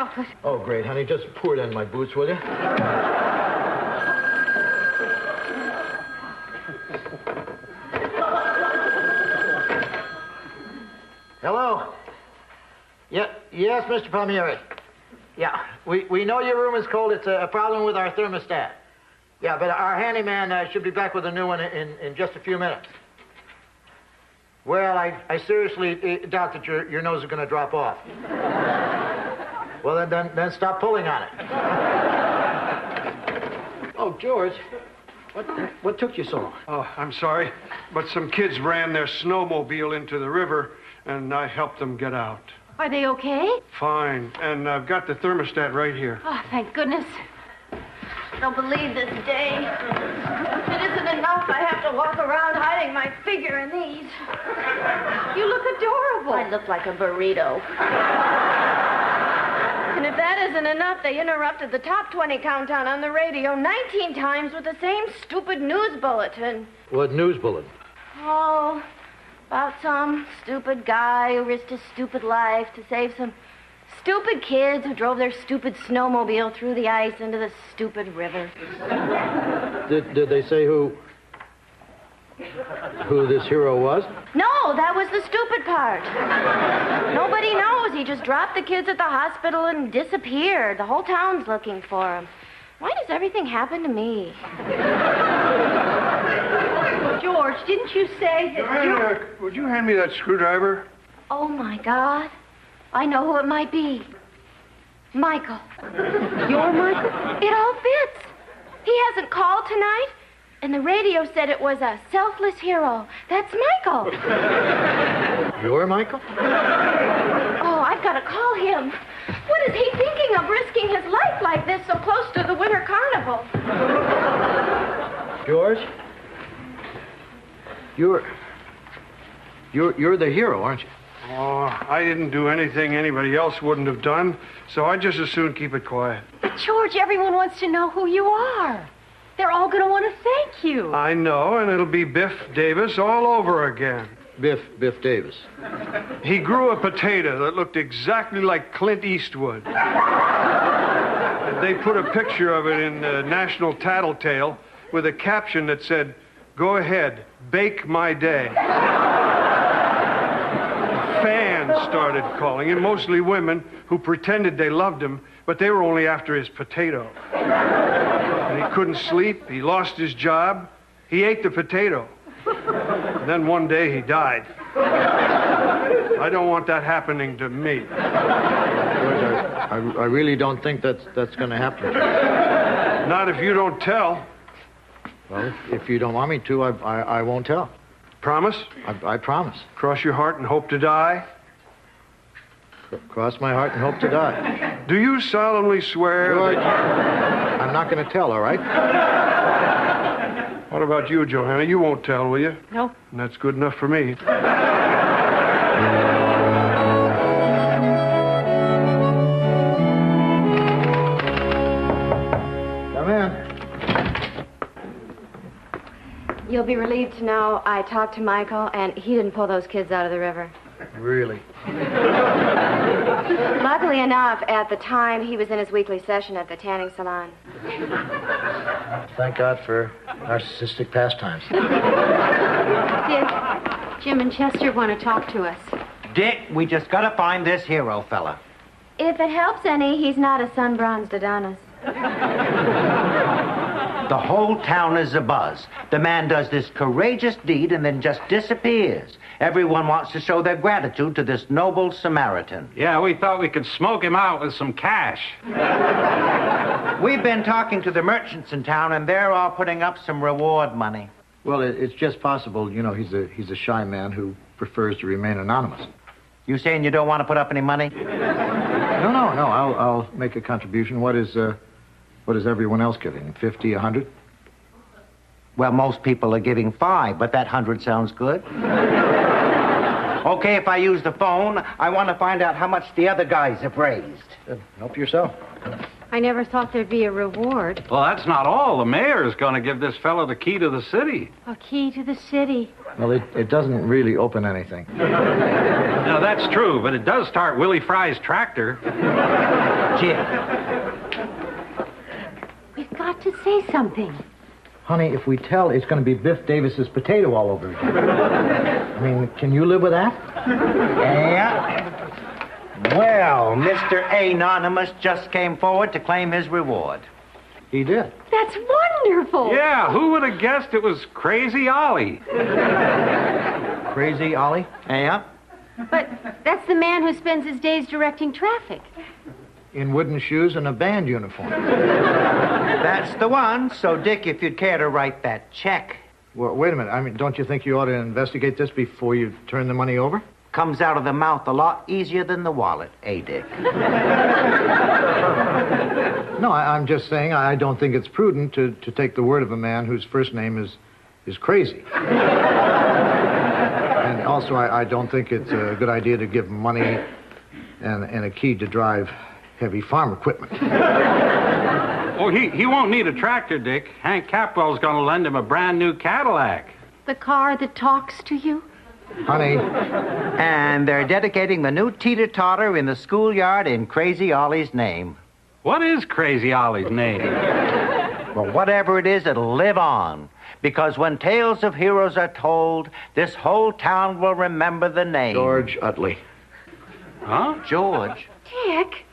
chocolate. Oh, great, honey. Just pour it in my boots, will you? Hello? Yes, Mr. Palmieri. Yeah, we know your room is cold. It's a problem with our thermostat. Yeah, but our handyman should be back with a new one in just a few minutes. Well, I seriously doubt that your nose is going to drop off. Well, then stop pulling on it. Oh, George, what took you so long? Oh, I'm sorry, but some kids ran their snowmobile into the river, and I helped them get out. Are they okay? Fine, and I've got the thermostat right here. Oh, thank goodness. I don't believe this day. If it isn't enough, I have to walk around hiding my figure in these. You look adorable. I look like a burrito. And if that isn't enough, they interrupted the top 20 countdown on the radio 19 times with the same stupid news bulletin. What news bulletin? Oh, about some stupid guy who risked his stupid life to save some stupid kids who drove their stupid snowmobile through the ice into the stupid river. Did they say who this hero was? No, that was the stupid part. Nobody knows. He just dropped the kids at the hospital and disappeared. The whole town's looking for him. Why does everything happen to me? George, didn't you say that Joanna, would you hand me that screwdriver? Oh, my God. I know who it might be. Michael. You're Michael? It all fits. He hasn't called tonight, and the radio said it was a selfless hero. That's Michael. You're Michael? Oh, I've got to call him. What is he thinking of risking his life like this so close to the winter carnival? George? You're the hero, aren't you? Oh, I didn't do anything anybody else wouldn't have done, so I'd just as soon keep it quiet. But, George, everyone wants to know who you are. They're all going to want to thank you. I know, and it'll be Biff Davis all over again. Biff Davis. He grew a potato that looked exactly like Clint Eastwood. And they put a picture of it in the National Tattletale with a caption that said, "Go ahead, bake my day." Fans started calling him, mostly women who pretended they loved him, but they were only after his potato. And he couldn't sleep. He lost his job. He ate the potato. And then one day he died. I don't want that happening to me. George, I really don't think that's going to happen. Not if you don't tell. Well, if you don't want me to, I won't tell. Promise? I promise. Cross your heart and hope to die? Cross my heart and hope to die. Do you solemnly swear? George, I'm not going to tell, all right? What about you, Johanna? You won't tell, will you? No. And that's good enough for me. Come in. You'll be relieved to know I talked to Michael, and he didn't pull those kids out of the river. Really? Luckily enough, at the time, he was in his weekly session at the tanning salon. Thank God for narcissistic pastimes. Dick, Jim and Chester want to talk to us. Dick, we just gotta find this hero fella. If it helps any, he's not a sun-bronzed Adonis. The whole town is abuzz. The man does this courageous deed and then just disappears. Everyone wants to show their gratitude to this noble Samaritan. Yeah, we thought we could smoke him out with some cash. We've been talking to the merchants in town, and they're all putting up some reward money. Well, it's just possible, you know, he's a shy man who prefers to remain anonymous. You saying you don't want to put up any money? No. I'll make a contribution. What is everyone else giving? 50, 100? Well, most people are giving 5, but that 100 sounds good. Okay, if I use the phone, I want to find out how much the other guys have raised. Help yourself. I never thought there'd be a reward. Well, that's not all. The mayor's going to give this fellow the key to the city. A key to the city. Well, it doesn't really open anything. Now, that's true, but it does start Willie Fry's tractor. Jim. We've got to say something. Honey, if we tell, it's going to be Biff Davis's potato all over again. I mean, can you live with that? Yeah. Well, Mr. Anonymous just came forward to claim his reward. He did. That's wonderful. Yeah, who would have guessed it was Crazy Ollie? Crazy Ollie? Yeah. But that's the man who spends his days directing traffic. In wooden shoes and a band uniform. That's the one. So, Dick, if you'd care to write that check. Well, wait a minute. I mean, don't you think you ought to investigate this before you turn the money over? Comes out of the mouth a lot easier than the wallet, eh, Dick? No, I'm just saying I don't think it's prudent to take the word of a man whose first name is Crazy. And also, I don't think it's a good idea to give money and a key to drive heavy farm equipment. Oh, he won't need a tractor, Dick. Hank Capwell's going to lend him a brand new Cadillac. The car that talks to you? Honey. And they're dedicating the new teeter-totter in the schoolyard in Crazy Ollie's name. What is Crazy Ollie's name? Well, whatever it is, it'll live on. Because when tales of heroes are told, this whole town will remember the name. George Utley. Huh? George? Dick.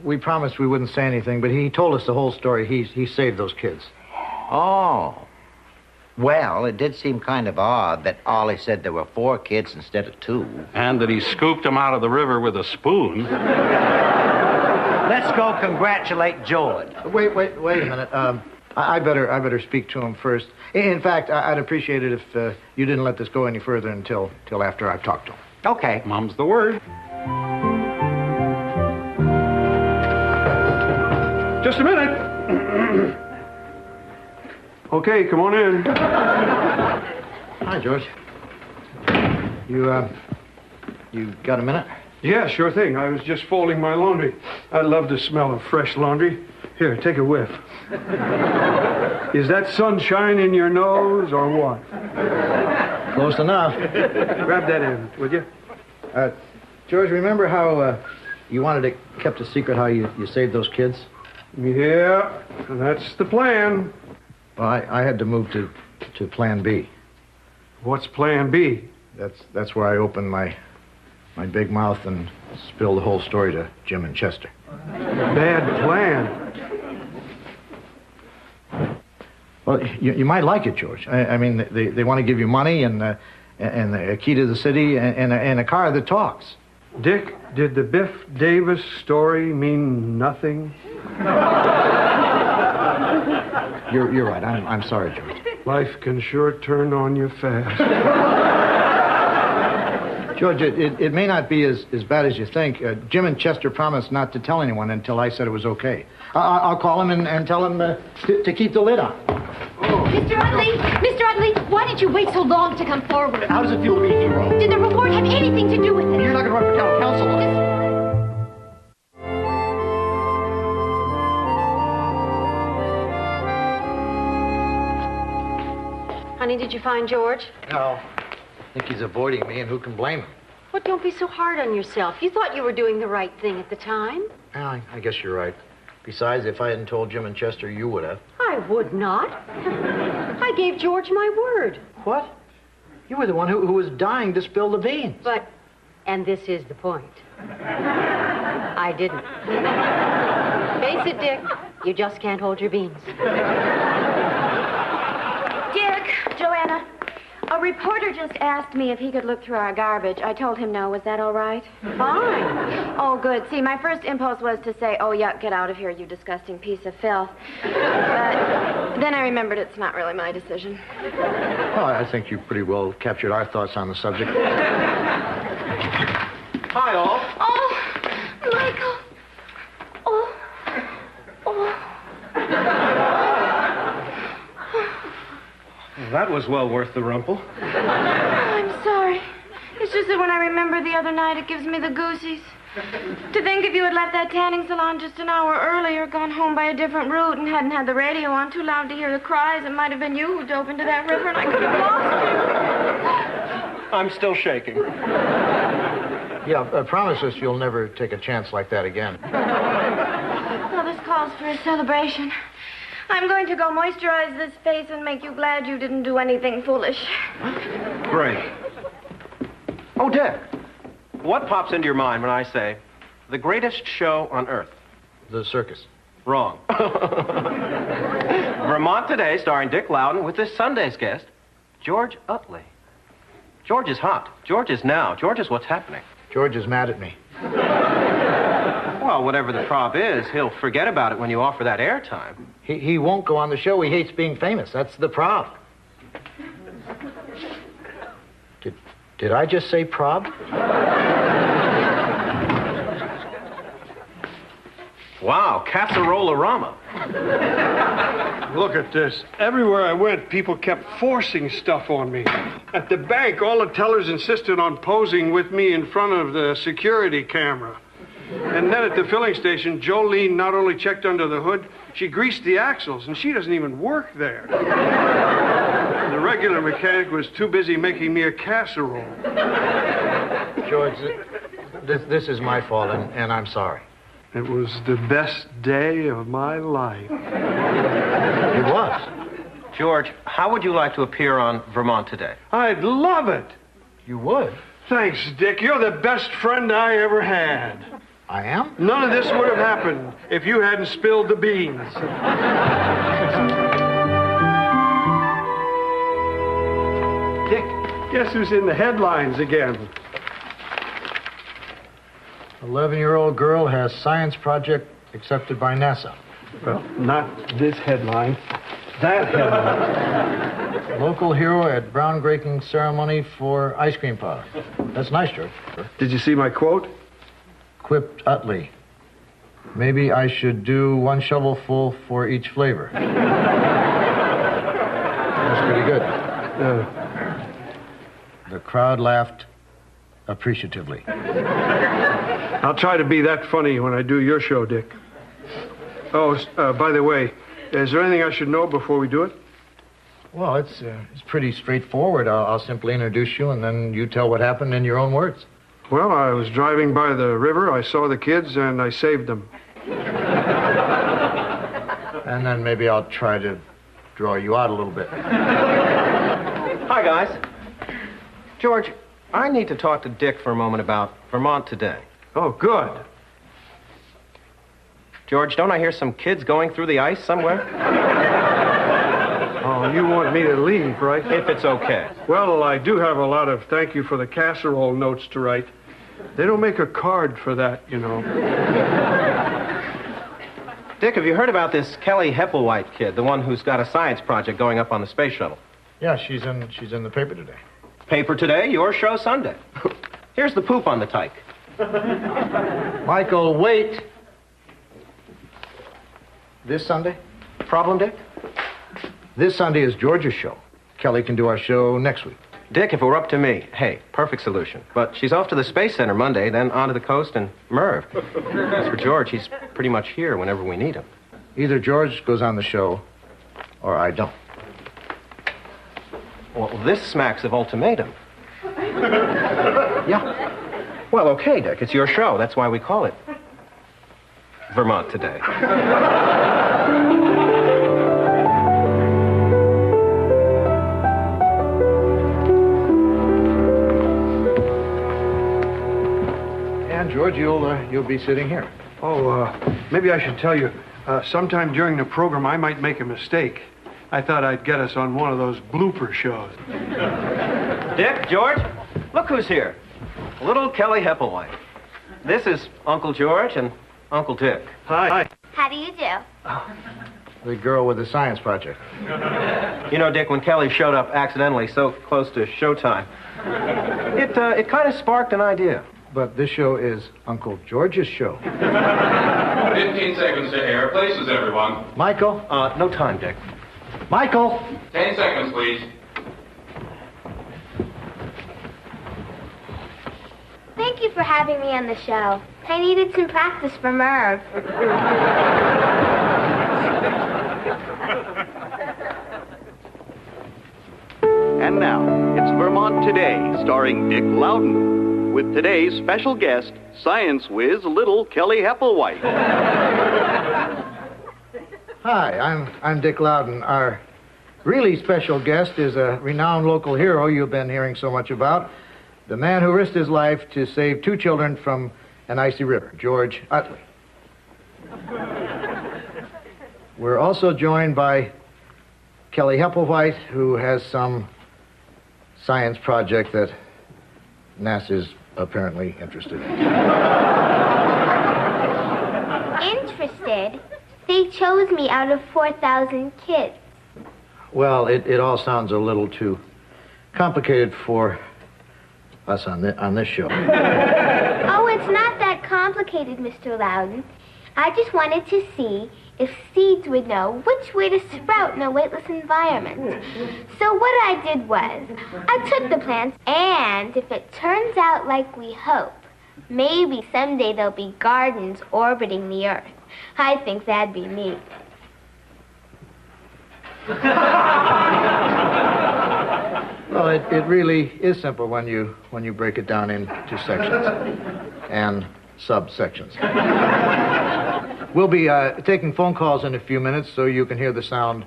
We promised we wouldn't say anything, but he told us the whole story. He saved those kids. Oh. Well, it did seem kind of odd that Ollie said there were 4 kids instead of 2. And that he scooped them out of the river with a spoon. Let's go congratulate George. Wait a minute. I better speak to him first. In fact, I'd appreciate it if you didn't let this go any further until after I've talked to him. Okay. Mum's the word. Just a minute. Okay, come on in. Hi, George. You got a minute? Yeah, sure thing. I was just folding my laundry. I love the smell of fresh laundry. Here, take a whiff. Is that sunshine in your nose or what? Close enough. Grab that in, would you? George, remember how you wanted it kept a secret how you saved those kids? Yeah, that's the plan. Well, I had to move to Plan B. What's Plan B? That's where I opened my big mouth and spilled the whole story to Jim and Chester. Bad plan. Well, you might like it, George. I mean, they want to give you money and a key to the city and a car that talks. Dick, did the Biff Davis story mean nothing? You're right. I'm sorry, George. Life can sure turn on you fast. George, it may not be as bad as you think. Jim and Chester promised not to tell anyone until I said it was okay. I'll call him and tell him to keep the lid on. Mr. Utley, why did you wait so long to come forward? How does it feel to be a hero? Did the reward have anything to do with it? You're not going to run for town council on it. Honey, did you find George? No. I think he's avoiding me, and who can blame him? Well, don't be so hard on yourself. You thought you were doing the right thing at the time. Well, I guess you're right. Besides, if I hadn't told Jim and Chester, you would have. I would not. I gave George my word. What? You were the one who was dying to spill the beans. But, and this is the point, I didn't. Face it, Dick, you just can't hold your beans. Dick, Joanna, a reporter just asked me if he could look through our garbage. I told him no. Was that all right? Fine. Oh, good. See, my first impulse was to say, oh, yuck, get out of here, you disgusting piece of filth. But then I remembered it's not really my decision. Well, I think you pretty well captured our thoughts on the subject. Hi, all. Oh, Michael. Oh. That was well worth the rumple. I'm sorry. It's just that when I remember the other night, it gives me the goosies. To think if you had left that tanning salon just an hour earlier, gone home by a different route, and hadn't had the radio on too loud to hear the cries, it might have been you who dove into that river, and I could have lost I'm still shaking. Yeah, promise us you'll never take a chance like that again. you. Well, this calls for a celebration. I'm going to go moisturize this face and make you glad you didn't do anything foolish. Great. Oh, Dick, what pops into your mind when I say the greatest show on earth? The circus. Wrong. Vermont Today, starring Dick Loudon, with this Sunday's guest, George Utley. George is hot. George is now. George is what's happening. George is mad at me. Well, whatever the prop is, he'll forget about it when you offer that airtime. He won't go on the show. He hates being famous. That's the prob. Did I just say prob? Wow, casserole-orama. Look at this. Everywhere I went, people kept forcing stuff on me. At the bank, all the tellers insisted on posing with me in front of the security camera. And then at the filling station, Jolene not only checked under the hood, she greased the axles, and she doesn't even work there. The regular mechanic was too busy making me a casserole. George, this is my fault, and I'm sorry. It was the best day of my life. It was. George, how would you like to appear on Vermont Today? I'd love it. You would? Thanks, Dick. You're the best friend I ever had. I am? None of this would have happened if you hadn't spilled the beans. Dick. Guess who's in the headlines again? 11-year-old girl has science project accepted by NASA. Well, not this headline. That headline. Local hero at groundbreaking ceremony for ice cream parlor. That's nice, George. Did you see my quote? Quipped Utley. Maybe I should do one shovelful for each flavor. That's pretty good. The crowd laughed appreciatively. I'll try to be that funny when I do your show, Dick. Oh, by the way, is there anything I should know before we do it? Well, it's pretty straightforward. I'll simply introduce you, and then you tell what happened in your own words. Well, I was driving by the river, I saw the kids, and I saved them. And then maybe I'll try to draw you out a little bit. Hi, guys. George, I need to talk to Dick for a moment about Vermont Today. Oh, good. George, don't I hear some kids going through the ice somewhere? Oh, you want me to leave, right? If it's okay. Well, I do have a lot of thank you for the casserole notes to write. They don't make a card for that, you know. Dick, have you heard about this Kelly Hepplewhite kid, the one who's got a science project going up on the space shuttle? Yeah, she's in the paper today. Paper today, your show Sunday. Here's the poop on the tyke. Michael, wait. This Sunday? Problem, Dick? This Sunday is George's show. Kelly can do our show next week. Dick, if it were up to me, hey, perfect solution. But she's off to the Space Center Monday, then on to the coast and Merv. As for George, he's pretty much here whenever we need him. Either George goes on the show, or I don't. Well, this smacks of ultimatum. Yeah. Well, okay, Dick, it's your show. That's why we call it Vermont Today. And George, you'll be sitting here. Oh, maybe I should tell you, sometime during the program I might make a mistake. I thought I'd get us on one of those blooper shows. Dick, George, look who's here. Little Kelly Hepplewhite. This is Uncle George and Uncle Dick. Hi. How do you do? The girl with the science project. You know, Dick, when Kelly showed up accidentally so close to showtime, it kind of sparked an idea. But this show is Uncle George's show. 15 seconds to air. Places, everyone. Michael? No time, Dick. Michael? 10 seconds, please. Thank Thank you for having me on the show. I needed some practice for Merv. And now, it's Vermont Today, starring Dick Loudon, with today's special guest, science whiz little Kelly Hepplewhite. Hi, I'm Dick Loudon. Our really special guest is a renowned local hero you've been hearing so much about, the man who risked his life to save 2 children from an icy river, George Utley. We're also joined by Kelly Hepplewhite, who has some science project that NASA's apparently interested in. Interested? They chose me out of 4,000 kids. Well, it all sounds a little too complicated for us on this show. Oh, it's not that complicated, Mr. Loudon. I just wanted to see if seeds would know which way to sprout in a weightless environment. So what I did was, I took the plants, and if it turns out like we hope, maybe someday there'll be gardens orbiting the Earth. I think that'd be neat. Well, it really is simple when you break it down into sections and subsections. We'll be taking phone calls in a few minutes so you can hear the sound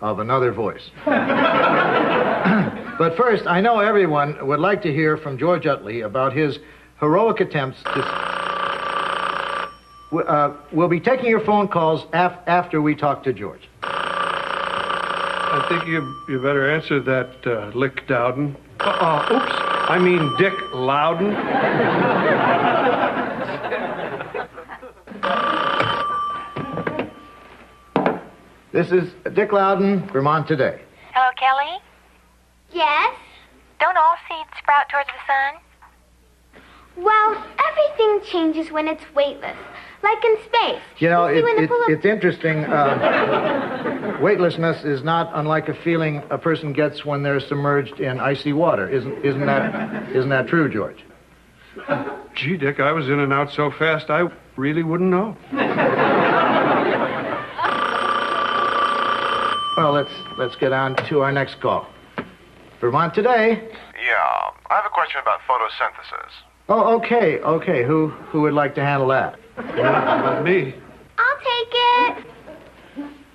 of another voice. But first, I know everyone would like to hear from George Utley about his heroic attempts to... we'll be taking your phone calls after we talk to George. I think you better answer that, Lick Dowden. Oops, I mean Dick Loudon. This is Dick Loudon, Vermont Today. Hello, Kelly? Yes? Don't all seeds sprout towards the sun? Well, everything changes when it's weightless, like in space. You know, see when the pull-up- it's interesting. Weightlessness is not unlike a feeling a person gets when they're submerged in icy water. Isn't that true, George? Gee, Dick, I was in and out so fast I really wouldn't know. Well, let's get on to our next call. Vermont Today. Yeah, I have a question about photosynthesis. Oh, okay. Who would like to handle that? Me. I'll take it.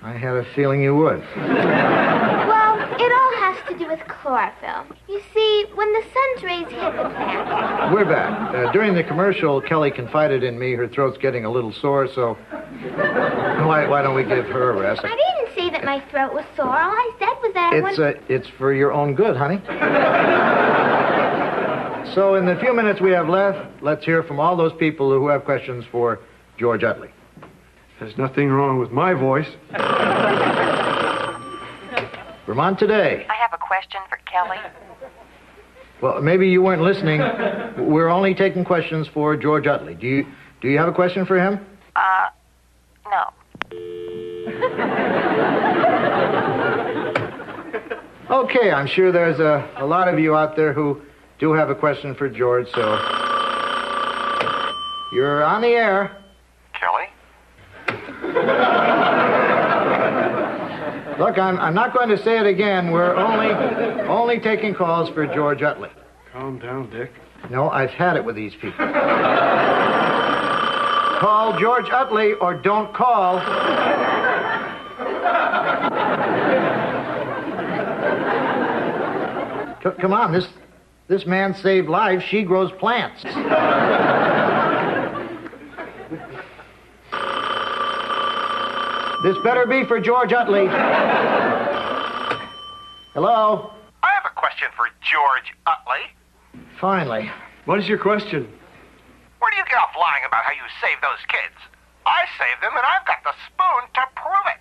I had a feeling you would. Well, it all has to do with chlorophyll. You see, when the sun's rays hit the plant... We're back. During the commercial, Kelly confided in me her throat's getting a little sore, so why don't we give her a rest? I didn't say that my throat was sore. All I said was that it's for your own good, honey. So in the few minutes we have left, let's hear from all those people who have questions for George Utley. There's nothing wrong with my voice. Vermont Today. I have a question for Kelly. Well, maybe you weren't listening. We're only taking questions for George Utley. Do you have a question for him? No. Okay, I'm sure there's a lot of you out there who do have a question for George, so you're on the air. Kelly? Look, I'm not going to say it again. We're only taking calls for George Utley. Calm down, Dick. No, I've had it with these people. Call George Utley or don't call. Come on, this man saved lives. She grows plants. This better be for George Utley. Hello? I have a question for George Utley. Finally. What is your question? Where do you get off lying about how you saved those kids? I saved them, and I've got the spoon to prove it.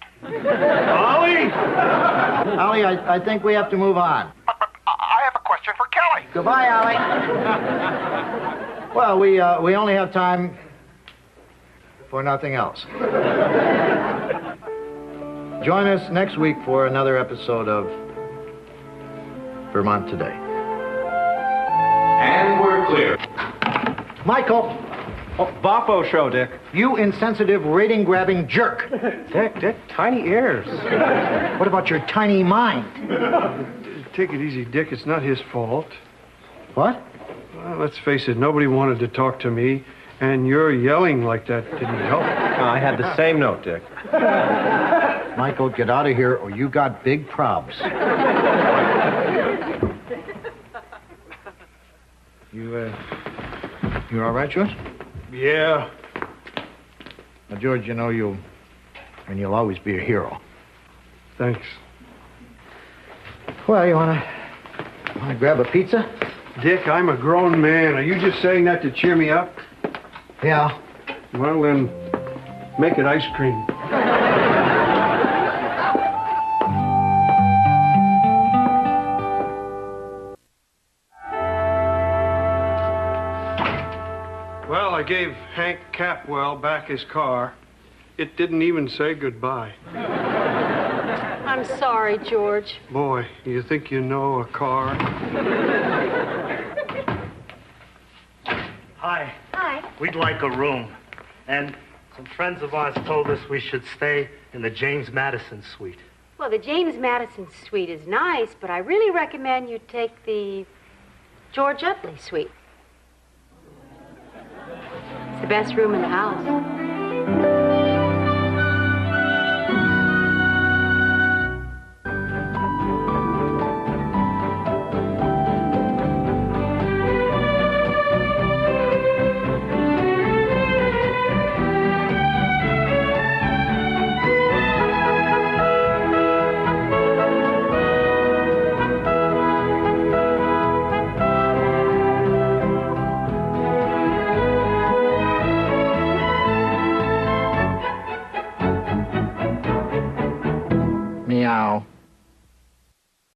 Ollie! Ollie, I think we have to move on. But I have a question for Kelly. Goodbye, Ollie. Well, we only have time for nothing else. Join us next week for another episode of Vermont Today. And we're clear. Michael! Oh, Boffo show, Dick. You insensitive, rating-grabbing jerk. Dick, tiny ears. What about your tiny mind? Take it easy, Dick. It's not his fault. What? Well, let's face it, nobody wanted to talk to me, and your yelling like that didn't help. I had the same note, Dick. Michael, get out of here or you got big probs. You all right, George? Yeah. Now, George, you know you'll always be a hero. Thanks. Well, you wanna grab a pizza? Dick, I'm a grown man. Are you just saying that to cheer me up? Yeah. Well, then, make it ice cream. Well, I gave Hank Capwell back his car. It didn't even say goodbye. I'm sorry, George. Boy, you think you know a car? Hi. Hi. We'd like a room. And some friends of ours told us we should stay in the James Madison suite. Well, the James Madison suite is nice, but I really recommend you take the George Utley suite. It's the best room in the house. Meow.